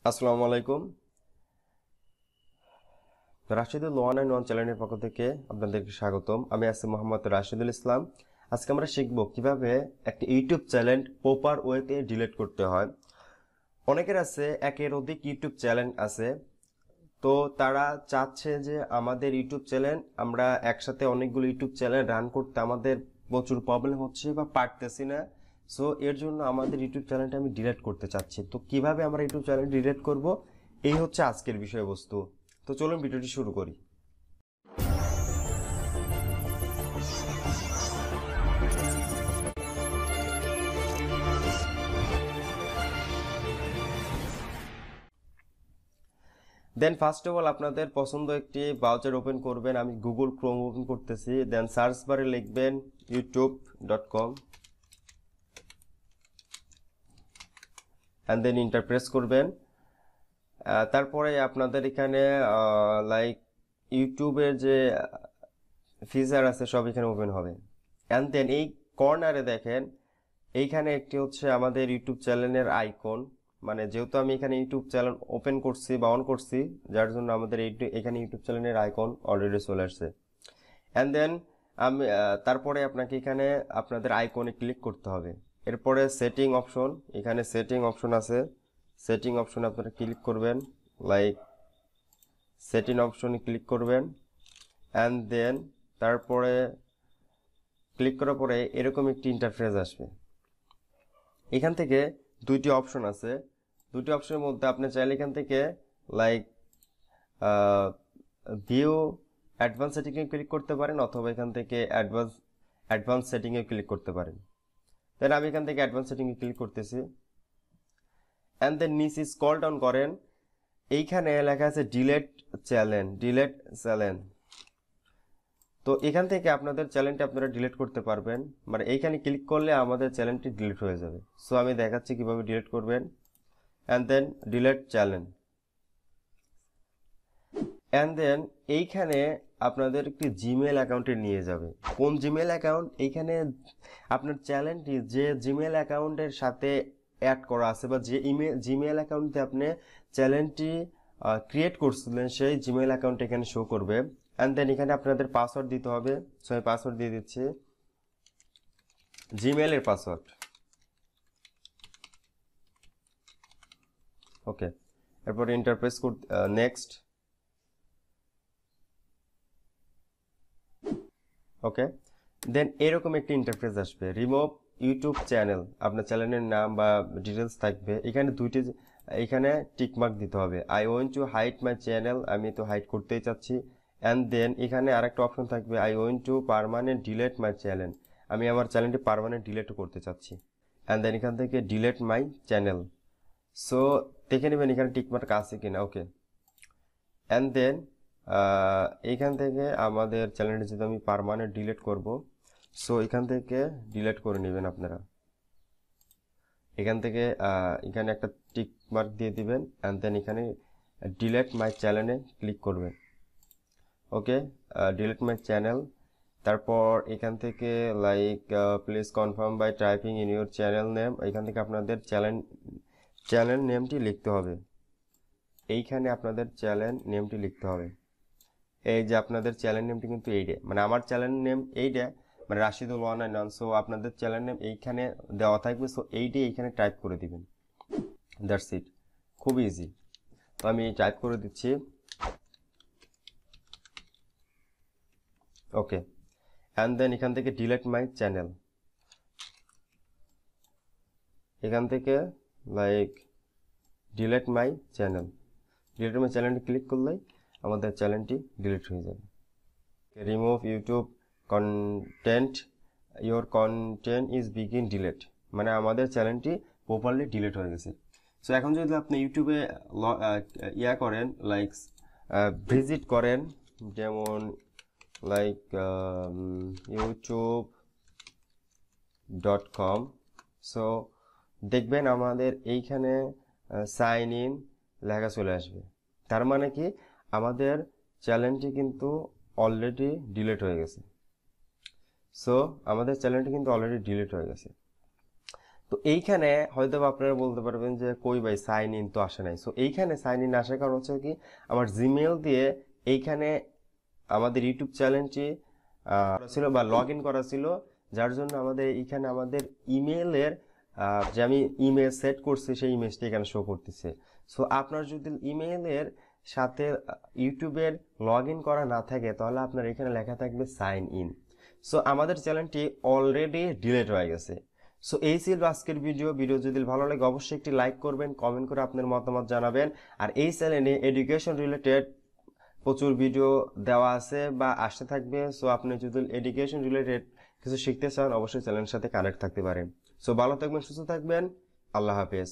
আসসালামু আলাইকুম। Rashidul one and one চ্যানেলের পক্ষ থেকে আপনাদেরকে স্বাগতম। আমি আছি মোহাম্মদ রাশিদুল ইসলাম। আজকে আমরা শিখব কিভাবে একটা ইউটিউব চ্যানেল প্রপার ওয়েতে ডিলিট করতে হয়। অনেকের আছে একের অধিক ইউটিউব চ্যানেল আছে, তো তারা চাচ্ছে যে আমাদের ইউটিউব চ্যানেল আমরা একসাথে অনেকগুলো ইউটিউব চ্যানেল রান করতে আমাদের প্রচুর প্রবলেম হচ্ছে বা পারতেছি না। সো এর জন্য আমাদের ইউটিউব চ্যানেলটা আমি ডিলিট করতে চাচ্ছি। তো কিভাবে আমরা ইউটিউব চ্যানেল ডিলিট করব, এই হচ্ছে আজকের বিষয়বস্তু। তো চলুন ভিডিওটি শুরু করি। দেন ফার্স্ট অফ অল আপনাদের পছন্দ একটি ব্রাউজার ওপেন করবেন। আমি গুগল ক্রোম ওপেন করতেছি। দেন সার্চ বারে লিখবেন youtube.com and then inter press করবেন। তারপরে আপনাদের এখানে লাইক ইউটিউবের যে ফিচার আছে সব এখানে ওপেন হবে। অ্যান্ড দেন এই কর্নারে দেখেন এইখানে একটি হচ্ছে আমাদের ইউটিউব চ্যানেলের আইকন, মানে যেহেতু আমি এখানে ইউটিউব চ্যানেল ওপেন করছি বা অন করছি, যার জন্য আমাদের এখানে ইউটিউব চ্যানেলের আইকন অলরেডি চলে আসছে। অ্যান্ড দেন আমি তারপরে আপনাকে এখানে আপনাদের আইকনে ক্লিক করতে হবে। এরপরে সেটিং অপশন, এখানে সেটিং অপশন আছে, সেটিং অপশনে আপনারা ক্লিক করবেন। লাইক সেটিং অপশনে ক্লিক করবেন অ্যান্ড দেন তারপরে ক্লিক করার পরে এরকম একটি ইন্টারফেস আসবে। এখান থেকে দুইটি অপশন আছে, দুটি অপশনের মধ্যে আপনি চাইলে এখান থেকে লাইক ভিউ অ্যাডভান্স সেটিংয়ে ক্লিক করতে পারেন, অথবা এখান থেকে অ্যাডভান্স সেটিংয়ে ক্লিক করতে পারেন। দেন আমি এখান থেকে অ্যাডভান্স সেটিংয়ে ক্লিক করতেছি অ্যান্ড দেন নিচে স্ক্রল ডাউন করেন। এইখানে লেখা আছে ডিলেট চ্যানেল। তো এখান থেকে আপনাদের চ্যানেলটি আপনারা ডিলিট করতে পারবেন, মানে এইখানে ক্লিক করলে আমাদের চ্যানেলটি ডিলিট হয়ে যাবে। সো আমি দেখাচ্ছি কিভাবে ডিলিট করবেন। And then delete channel and then এইখানে আপনাদের একটি জিমেল অ্যাকাউন্টে নিয়ে যাবে। কোন জিমেল অ্যাকাউন্ট? এইখানে আপনার চ্যানেলটি যে জিমেল অ্যাকাউন্টের সাথে অ্যাড করা আছে বা যে জিমেল অ্যাকাউন্টে আপনি চ্যানেলটি ক্রিয়েট করছিলেন সেই জিমেল অ্যাকাউন্ট এখানে শো করবে। অ্যান্ড দেন এখানে আপনাদের পাসওয়ার্ড দিতে হবে। সো আমি পাসওয়ার্ড দিয়ে দিচ্ছি, জিমেলের পাসওয়ার্ড। ওকে, এরপর ইন্টারপ্রেস করতে নেক্সট। ওকে, দেন এরকম একটি ইন্টারফেস আসবে, রিমুভ ইউটিউব চ্যানেল। আপনার চ্যানেলের নাম বা ডিটেলস থাকবে এখানে দুইটি, এখানে টিকমার্ক দিতে হবে। I want to hide my channel, আমি তো হাইড করতেই চাচ্ছি। অ্যান্ড দেন এখানে আরেকটা অপশন থাকবে, I want two permanent delete my channel, আমি আমার চ্যানেলটি পার্মানেন্ট ডিলেটও করতে চাচ্ছি। অ্যান্ড দেন এখান থেকে ডিলেট মাই চ্যানেল। সো দেখে নেবেন এখানে টিকমার্ক আছে কিনা। ওকে, অ্যান্ড দেন এইখান থেকে আমাদের চ্যানেলটি যদি আমি পার্মানেন্ট ডিলিট করব, সো এখান থেকে ডিলিট করে নেবেন আপনারা। এখান থেকে এখানে একটা টিক মার্ক দিয়ে দিবেন অ্যান্ড দেন এখানে ডিলিট মাই চ্যানেলে ক্লিক করবেন। Okay, delete my channel. তারপর এখান থেকে like please confirm by typing in your channel name, এখান থেকে আপনাদের চ্যানেল নেমটি লিখতে হবে। এইখানে আপনাদের চ্যানেল নেমটি লিখতে হবে। এই যে আপনাদের চ্যানেল নেমটি কিন্তু এইটা, মানে আমার চ্যানেল নেম এইটা, মানে Rashidul one and one. So আপনাদের চ্যানেল নেম এইখানে দেওয়া থাকবে, সো এইটাই এইখানে টাইপ করে দিবেন। দ্যাটস ইট, খুব ইজি। তো আমি টাইপ করে দিচ্ছি। ওকে, অ্যান্ড দেন এখান থেকে ডিলিট মাই চ্যানেল, এখান থেকে like delete my channel click করলেই আমাদের চ্যানেলটি ডিলিট হয়ে যাবে। Remove YouTube content, your content is begin delete, মানে আমাদের চ্যানেলটি প্রপারলি ডিলিট হয়ে গেছে। সো এখন যদি আপনি ইউটিউবে ইয়া করেন, লাইক ভিজিট করেন, যেমন লাইক youtube.com, সো দেখবেন আমাদের এইখানে সাইন ইন লেখা চলে আসবে। তার মানে কি আমাদের চ্যানেলটি কিন্তু অলরেডি ডিলিট হয়ে গেছে। সো আমাদের চ্যানেলটি কিন্তু অলরেডি ডিলিট হয়ে গেছে। তো এইখানে হয়তো বা আপনারা বলতে পারবেন যে কই ভাই সাইন ইন তো আসে নাই। সো এইখানে সাইন ইন আসার কারণ হচ্ছে কি, আমার জিমেল দিয়ে এইখানে আমাদের ইউটিউব চ্যানেলটি ছিল বা লগ ইন করা ছিল, যার জন্য আমাদের এইখানে আমাদের ইমেলের যে আমি ইমেল সেট করছি সেই ইমেজটি এখানে শো করতেছে। সো আপনার যদি ইমেলের সাথে ইউটিউবের লগ ইন করা না থাকে তাহলে আপনার এখানে লেখা থাকবে সাইন ইন। সো আমাদের চ্যানেলটি অলরেডি ডিলিট হয়ে গেছে। সো এই ছিল আজকের ভিডিও যদি ভালো লাগে অবশ্যই একটি লাইক করবেন, কমেন্ট করে আপনার মতামত জানাবেন। আর এই চ্যানেলে এডুকেশন রিলেটেড প্রচুর ভিডিও দেওয়া আছে বা আসতে থাকবে। সো আপনি যদি এডুকেশন রিলেটেড কিছু শিখতে চান অবশ্যই চ্যানেলের সাথে কানেক্ট থাকতে পারেন। সো ভালো থাকবেন, সুস্থ থাকবেন, আল্লাহ হাফেজ।